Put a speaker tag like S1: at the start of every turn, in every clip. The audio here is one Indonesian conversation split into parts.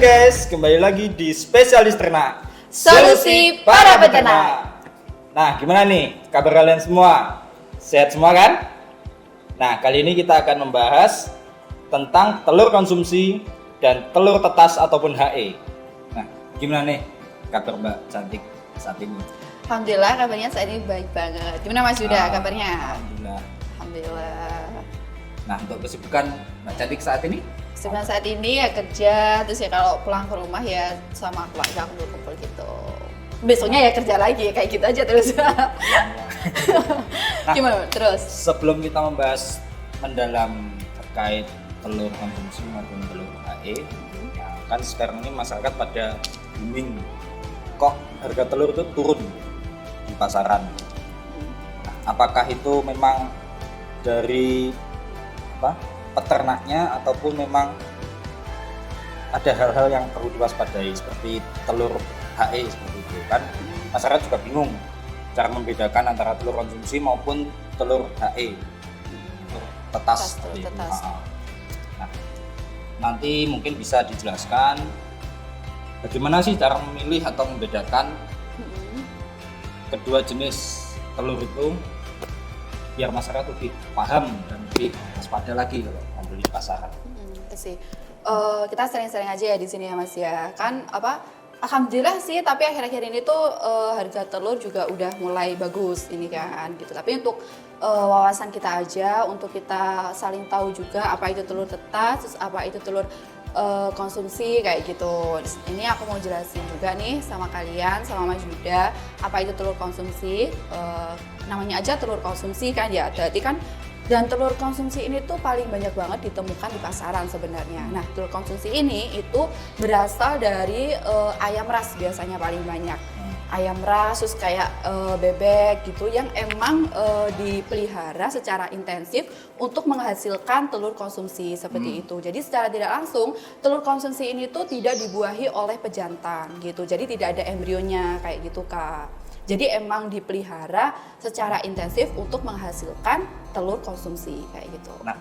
S1: guys, kembali lagi di Spesialis Ternak,
S2: Solusi para peternak.
S1: Nah, gimana nih kabar kalian semua? Sehat semua kan? Nah, kali ini kita akan membahas tentang telur konsumsi dan telur tetas ataupun HE. Nah, gimana nih kabar Mbak Cantik saat ini?
S2: Alhamdulillah kabarnya saat ini baik banget. Gimana Mas Yuda kabarnya?
S1: Alhamdulillah.
S2: Alhamdulillah.
S1: Nah, untuk kesibukan Mbak Cantik saat ini?
S2: Sebenarnya saat ini ya kerja, terus ya kalau pulang ke rumah ya sama keluarga kumpul-kumpul gitu. Besoknya ya kerja lagi, kayak gitu aja terus.
S1: Nah,
S2: Gimana terus?
S1: sebelum kita membahas mendalam terkait telur konsumsi maupun telur HE, ya kan sekarang ini masyarakat pada booming kok harga telur itu turun di pasaran. Nah, apakah itu memang dari peternaknya ataupun memang ada hal-hal yang perlu diwaspadai seperti telur HE seperti itu kan? Masyarakat juga bingung cara membedakan antara telur konsumsi maupun telur HE, telur tetas seperti itu. Nah, nanti mungkin bisa dijelaskan bagaimana sih cara memilih atau membedakan kedua jenis telur itu biar masyarakat lebih paham dan lebih waspada lagi kalau membeli di pasaran.
S2: Kita sering-sering aja ya di sini ya Mas ya. Kan alhamdulillah sih, tapi akhir-akhir ini tuh harga telur juga udah mulai bagus ini kan gitu. Tapi untuk wawasan kita aja, untuk kita saling tahu juga apa itu telur tetas, terus apa itu telur konsumsi kayak gitu. Ini aku mau jelasin juga nih sama kalian, sama Mas Yuda, apa itu telur konsumsi. Namanya aja telur konsumsi kan ya, berarti kan. Dan telur konsumsi ini tuh paling banyak banget ditemukan di pasaran sebenarnya. Nah, telur konsumsi ini itu berasal dari ayam ras biasanya paling banyak. Ayam ras, terus kayak bebek gitu yang emang dipelihara secara intensif untuk menghasilkan telur konsumsi seperti itu. Jadi secara tidak langsung telur konsumsi ini tuh tidak dibuahi oleh pejantan gitu. Jadi tidak ada embrionya kayak gitu Kak. Jadi emang dipelihara secara intensif untuk menghasilkan telur konsumsi kayak gitu.
S1: Nah,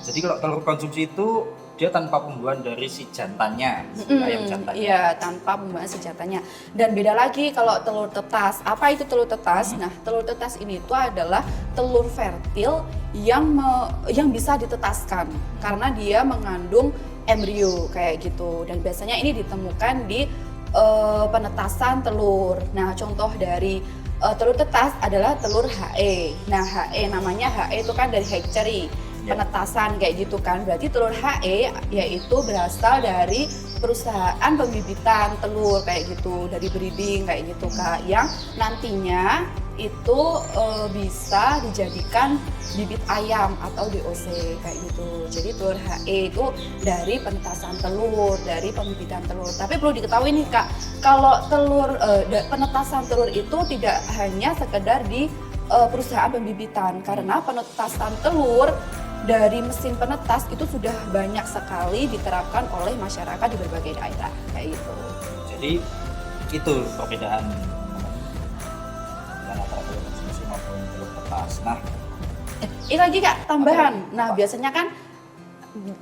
S1: jadi kalau telur konsumsi itu dia tanpa pembuahan dari si jantannya, ayam jantannya.
S2: Iya, tanpa pembuahan si jantannya. Dan beda lagi kalau telur tetas. Apa itu telur tetas? Nah, telur tetas ini itu adalah telur fertil yang bisa ditetaskan karena dia mengandung embrio kayak gitu. Dan biasanya ini ditemukan di penetasan telur. Nah, contoh dari telur tetas adalah telur HE. Nah, HE namanya HE itu kan dari hatchery, penetasan kayak gitu kan. Berarti telur HE yaitu berasal dari perusahaan pembibitan telur kayak gitu, dari breeding kayak gitu Kak, yang nantinya itu bisa dijadikan bibit ayam atau DOC kayak gitu. Jadi telur HE itu dari penetasan telur, dari pembibitan telur. Tapi perlu diketahui nih Kak, kalau telur penetasan telur itu tidak hanya sekedar di perusahaan pembibitan, karena penetasan telur dari mesin penetas itu sudah banyak sekali diterapkan oleh masyarakat di berbagai daerah kayak gitu.
S1: Jadi itu perbedaan antara telur konsumsi maupun telur tetas. Nah,
S2: ini lagi Kak tambahan. Nah, biasanya kan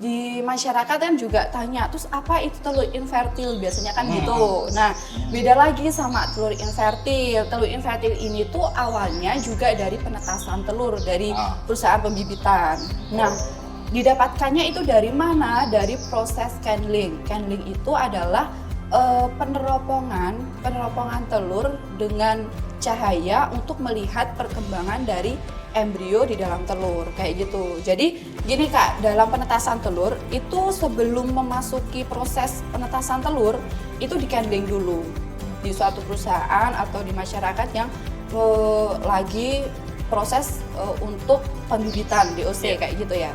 S2: di masyarakat kan juga tanya, terus apa itu telur infertil biasanya kan gitu. Nah, beda lagi sama telur infertil. Telur infertil ini tuh awalnya juga dari penetasan telur dari perusahaan pembibitan. Nah, didapatkannya itu dari mana? Dari proses candling. Candling itu adalah peneropongan telur dengan cahaya untuk melihat perkembangan dari embrio di dalam telur kayak gitu. Jadi gini Kak, dalam penetasan telur itu sebelum memasuki proses penetasan telur itu di-candling dulu di suatu perusahaan atau di masyarakat yang lagi proses untuk pembibitan DOC kayak gitu ya.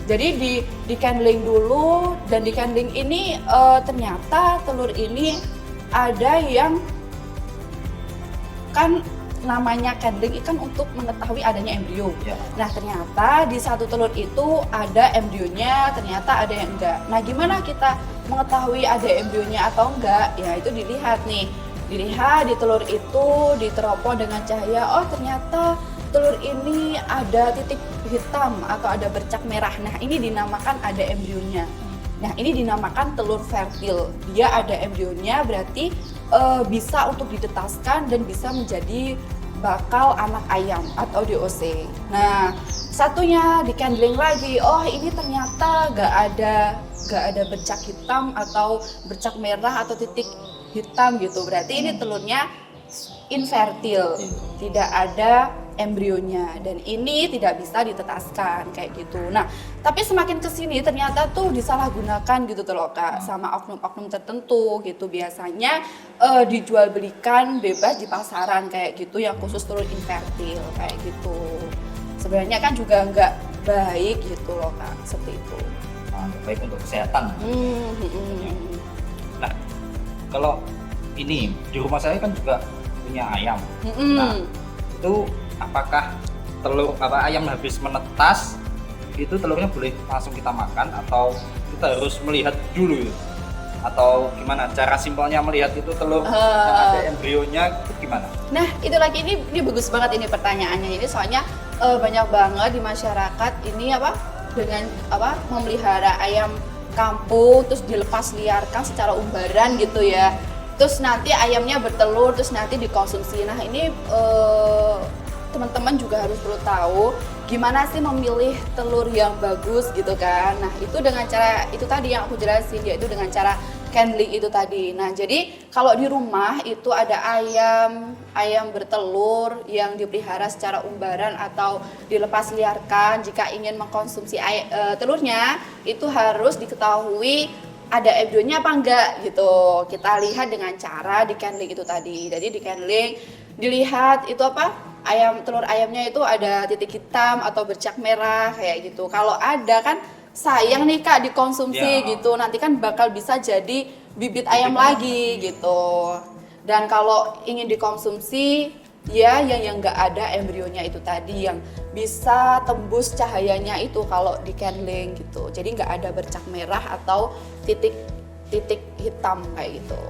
S2: Jadi di-candling dulu, dan di-candling ini ternyata telur ini ada yang kan namanya candling ikan untuk mengetahui adanya embrio. Nah, ternyata di satu telur itu ada embrionya, ternyata ada yang enggak. Nah, gimana kita mengetahui ada embrionya atau enggak? Ya, itu dilihat nih. Dilihat di telur itu diteropong dengan cahaya. Oh, ternyata telur ini ada titik hitam atau ada bercak merah. Nah, ini dinamakan ada embrionya. Nah, ini dinamakan telur fertil. Dia ada embrionya, berarti bisa untuk ditetaskan dan bisa menjadi bakal anak ayam atau DOC. Nah, satunya di candling lagi. Oh, ini ternyata gak ada bercak hitam atau bercak merah atau titik hitam gitu. Berarti ini telurnya infertil, tidak ada embrionya dan ini tidak bisa ditetaskan kayak gitu. Nah, tapi semakin kesini ternyata tuh disalahgunakan gitu tuh loh Kak, sama oknum-oknum tertentu gitu. Biasanya dijual belikan bebas di pasaran kayak gitu yang khusus telur infertil kayak gitu. Sebenarnya kan juga nggak baik gitu loh Kak, seperti itu.
S1: Baik untuk kesehatan. Nah, kalau ini di rumah saya kan juga punya ayam. Nah, itu apakah ayam habis menetas itu telurnya boleh langsung kita makan atau kita harus melihat dulu atau gimana cara simpelnya melihat itu telur yang ada embrionya itu gimana?
S2: Nah, itu lagi ini bagus banget ini pertanyaannya ini soalnya banyak banget di masyarakat ini dengan memelihara ayam kampung terus dilepas liarkan secara umbaran gitu ya. Terus nanti ayamnya bertelur terus nanti dikonsumsi. Nah, ini teman-teman juga harus perlu tahu gimana sih memilih telur yang bagus gitu kan. Nah, itu dengan cara itu tadi yang aku jelasin, yaitu dengan cara candling itu tadi. Nah, jadi kalau di rumah itu ada ayam bertelur yang dipelihara secara umbaran atau dilepas liarkan, jika ingin mengkonsumsi telurnya itu harus diketahui ada embrionya apa enggak gitu. Kita lihat dengan cara di candling itu tadi. Jadi di candling dilihat itu telur ayamnya itu ada titik hitam atau bercak merah kayak gitu. Kalau ada kan sayang nih Kak dikonsumsi gitu. Nanti kan bakal bisa jadi bibit ayam lagi gitu. Dan kalau ingin dikonsumsi ya yang nggak ada embrionya itu tadi yang bisa tembus cahayanya itu kalau di candling gitu. Jadi nggak ada bercak merah atau titik hitam kayak gitu.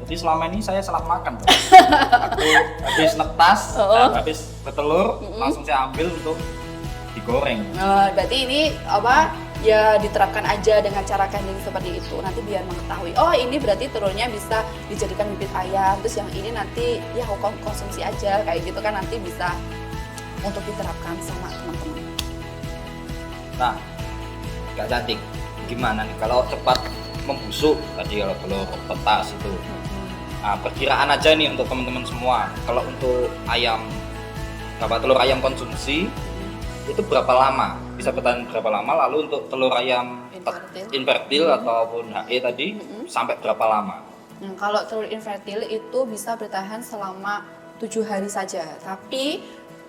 S1: Jadi selama ini saya salah makan. Aku habis netas, habis bertelur, langsung saya ambil untuk digoreng.
S2: Berarti ini ya diterapkan aja dengan cara candling seperti itu. Nanti biar mengetahui, oh ini berarti telurnya bisa dijadikan bibit ayam. Terus yang ini nanti ya konsumsi aja kayak gitu kan nanti bisa untuk diterapkan sama teman-teman.
S1: Nah, Kak Cantik, gimana nih kalau cepat membusuk tadi kalau telur petas itu? Nah, perkiraan aja nih untuk teman-teman semua. Kalau untuk telur ayam konsumsi itu berapa lama? Bisa bertahan berapa lama? Lalu untuk telur ayam infertil ataupun HE tadi sampai berapa lama?
S2: Nah, kalau telur infertil itu bisa bertahan selama 7 hari saja. Tapi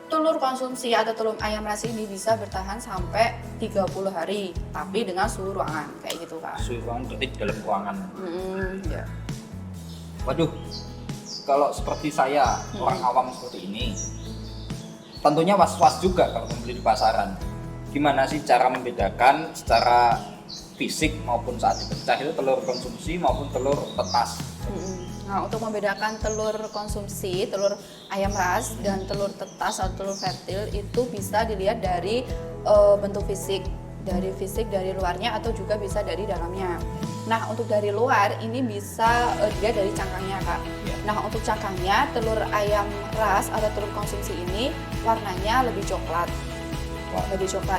S2: telur konsumsi atau telur ayam ras ini bisa bertahan sampai 30 hari. Tapi dengan suhu ruangan kayak gitu Kak.
S1: Suhu ruangan berarti dalam ruangan.
S2: Ya.
S1: Waduh, kalau seperti saya orang awam seperti ini, tentunya was-was juga kalau membeli di pasaran. Gimana sih cara membedakan secara fisik maupun saat dipecah itu telur konsumsi maupun telur tetas?
S2: Nah, untuk membedakan telur konsumsi, telur ayam ras dan telur tetas atau telur fertil itu bisa dilihat dari bentuk fisik, dari luarnya atau juga bisa dari dalamnya. Nah, untuk dari luar ini bisa dilihat dari cangkangnya Kak. Nah, untuk cangkangnya telur ayam ras atau telur konsumsi ini warnanya lebih coklat.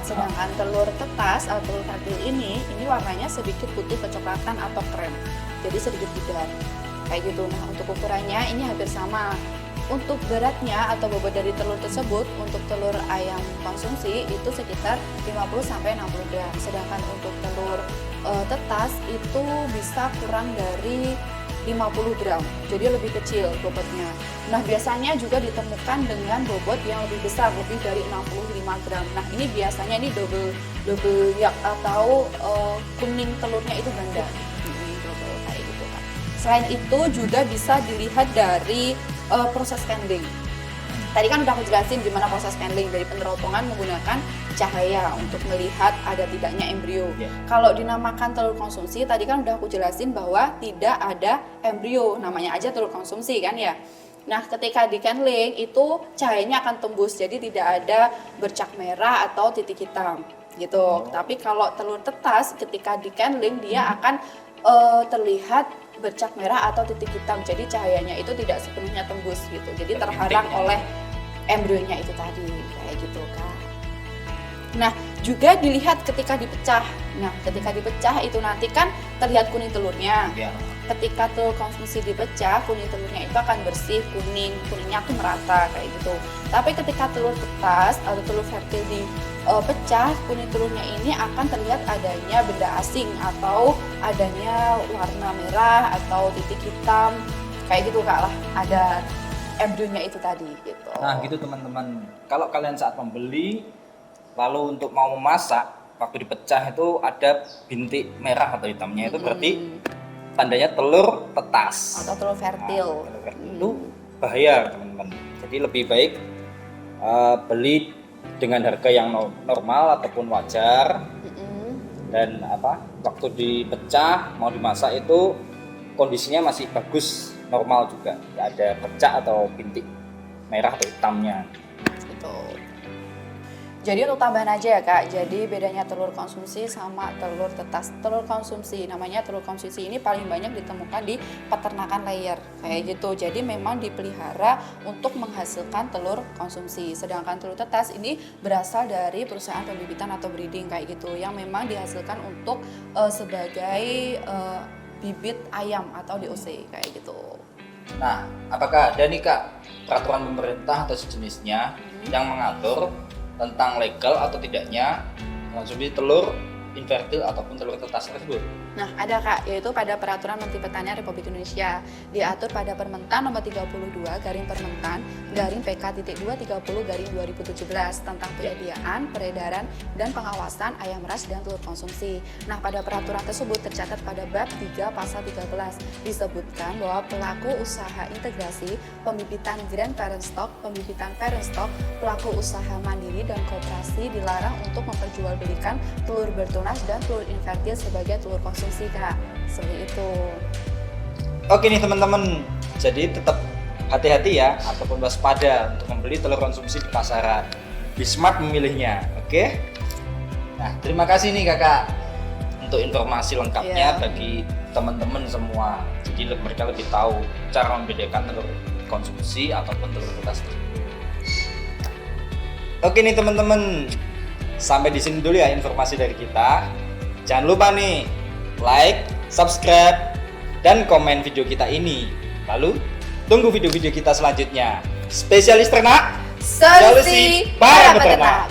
S2: Sedangkan telur tetas atau telur fertil ini warnanya sedikit putih kecoklatan atau krem, jadi sedikit pudar kayak gitu. Nah, untuk ukurannya ini hampir sama. Untuk beratnya atau bobot dari telur tersebut untuk telur ayam konsumsi itu sekitar 50-60 gram, sedangkan untuk telur tetas itu bisa kurang dari 50 gram, jadi lebih kecil bobotnya. Nah, biasanya juga ditemukan dengan bobot yang lebih besar, lebih dari 65 gram. Nah, ini biasanya ini double yak atau kuning telurnya itu ganda. Double kayak gitu kan. Selain itu juga bisa dilihat dari proses candling. Tadi kan udah aku jelasin gimana proses candling, dari penerotongan menggunakan cahaya untuk melihat ada tidaknya embrio. Kalau dinamakan telur konsumsi, tadi kan udah aku jelasin bahwa tidak ada embrio, namanya aja telur konsumsi kan ya. Nah, ketika di candling itu cahayanya akan tembus, jadi tidak ada bercak merah atau titik hitam. gitu. Tapi kalau telur tetas ketika di candling dia akan terlihat bercak merah atau titik hitam. Jadi cahayanya itu tidak sepenuhnya tembus gitu. Jadi terhalang oleh embrionya itu tadi kayak gitu Kak. Nah, juga dilihat ketika dipecah. Nah, ketika dipecah itu nanti kan terlihat kuning telurnya.
S1: Ya.
S2: Ketika telur konsumsi dipecah, kuning telurnya itu akan bersih, kuningnya tuh merata kayak gitu. Tapi ketika telur tetas atau telur fertil dipecah, kuning telurnya ini akan terlihat adanya benda asing atau adanya warna merah atau titik hitam kayak gitu Kak lah. Ada embrionya itu tadi gitu.
S1: Nah gitu teman-teman, kalau kalian saat membeli lalu untuk mau memasak, waktu dipecah itu ada bintik merah atau hitamnya, itu berarti tandanya telur tetas
S2: Atau telur fertil.
S1: Nah, telur fertil itu bahaya teman-teman. Jadi lebih baik beli dengan harga yang normal ataupun wajar. Dan waktu dipecah mau dimasak itu kondisinya masih bagus, normal juga, nggak ada bercak atau bintik merah atau hitamnya.
S2: Gitu. Jadi untuk tambahan aja ya Kak, jadi bedanya telur konsumsi sama telur tetas. Telur konsumsi, namanya telur konsumsi ini paling banyak ditemukan di peternakan layer kayak gitu. Jadi memang dipelihara untuk menghasilkan telur konsumsi. Sedangkan telur tetas ini berasal dari perusahaan pembibitan atau breeding kayak gitu, yang memang dihasilkan untuk sebagai bibit ayam atau DOC kayak gitu.
S1: Nah, apakah ada nih Kak peraturan pemerintah atau sejenisnya yang mengatur tentang legal atau tidaknya konsumsi telur infertil ataupun telur tetas tersebut?
S2: Nah, ada Kak, yaitu pada Peraturan Menteri Pertanian Republik Indonesia, diatur pada Permentan nomor 32 garing Permentan garing PK.230 garing 2017 tentang penyediaan, peredaran, dan pengawasan ayam ras dan telur konsumsi. Nah, pada peraturan tersebut tercatat pada bab 3 pasal 13 disebutkan bahwa pelaku usaha integrasi, pembibitan grand parent stock, pembibitan parent stock, pelaku usaha mandiri dan koperasi dilarang untuk memperjualbelikan telur bertunas dan telur infertil sebagai telur konsumsi Kak, seperti itu.
S1: Oke nih teman-teman, jadi tetap hati-hati ya ataupun waspada untuk membeli telur konsumsi di pasaran. Be smart memilihnya, oke? Nah, terima kasih nih Kakak untuk informasi lengkapnya bagi teman-teman semua. Jadi mereka lebih tahu cara membedakan telur konsumsi ataupun telur tetas. Oke nih teman-teman, sampai di sini dulu ya informasi dari kita. Jangan lupa nih like, subscribe, dan komen video kita ini. Lalu tunggu video-video kita selanjutnya. Spesialis ternak,
S2: Solusi para peternak.